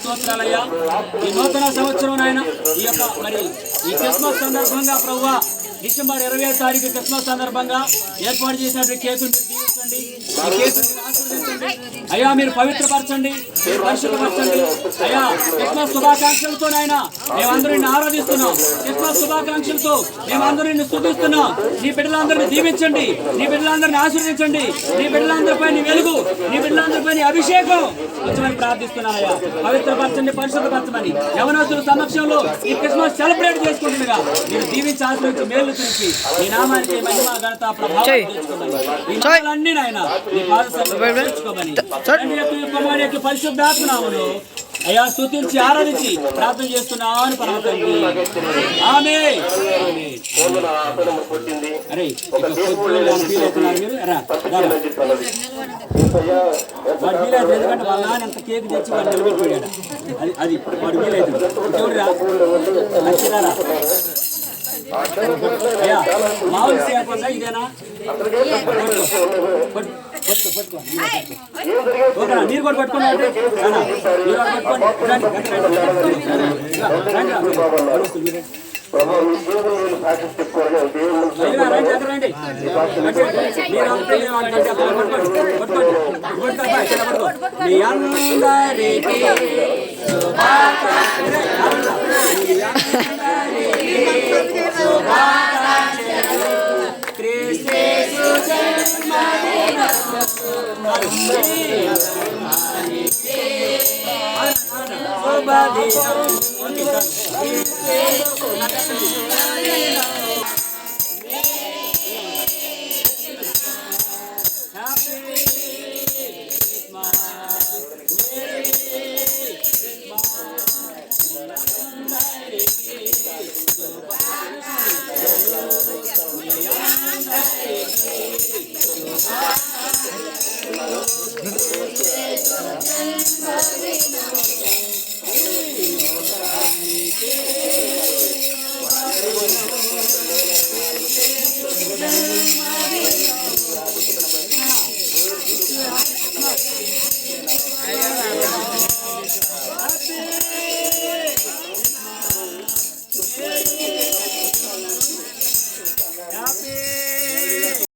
స్తోత్రాలయ్యా. ఈ నూతన సంవత్సరం నాయన ఈ యొక్క మరి ఈ క్రిస్మస్ సందర్భంగా ప్రభువా డిసెంబర్ 25వ తారీఖు క్రిస్మస్ సందర్భంగా ఏర్పాటు చేసినటువంటి కేకును దీవించండి. ఈ కేకును ఆశీర్వదించండి అయ్యా. మీరు పవిత్రపరచండి, మీరు పరిశుభ్రపరచండి అయ్యా. క్రిస్మస్ శుభాకాంక్షలతో నాయన మేమందరిని ఆరాధిస్తున్నాం. క్రిస్మస్ శుభాకాంక్షలతో మేమందరిని స్తుతిస్తున్నాం. నీ బిడ్డలందరినీ దీవించండి, నీ బిడ్డలందరినీ ఆశీర్వదించండి, నీ బిడ్డలందరిపై నీ వెలుగు, నీ బిడ్డలందరిపై నీ అభిషేకం వచ్చమని ప్రార్థిస్తున్నానయ్యా. పవిత్రపరచండి, పరిశుభ్రపరచమని యవనస్తుల సమక్షంలో ఈ క్రిస్మస్ సెలబ్రేట్ చేసుకుంటుండగా మీరు దీవించి ఆశీర్వదించి మేలు తిరిగి నీ నామానికి మహిమ ఘనత ప్రభావం తెచ్చుకోమని ఈ నామాలన్నీ నాయన నీ పాదసన్నిధిలో తెచ్చుకోమని తండ్రి యొక్క కుమారుని యొక్క పరిశుద్ధాత్మ నామములో అయ్యా స్తుతించి ఆరాధించి ప్రార్థన చేస్తున్నాను పరమ తండ్రి. ఆమేన్. అరే ఫీల్ మీరు రా వాడు ఫీల్ అవుతుంది. ఎందుకంటే వాళ్ళ నాన్న ఎంత కేక్ తెచ్చి వాడు నిలబెట్టాడు. అది వాడు ఫీల్ అవుతుంది. చూడరా మంచిదారా అయ్యా. మామూలు చేయకుండా ఇదేనా పట్టుకో ఓకేనా? మీరు కూడా పట్టుకోండి. మీరు కూడా పట్టుకోండి. మీ అందరికీ శుభదినం.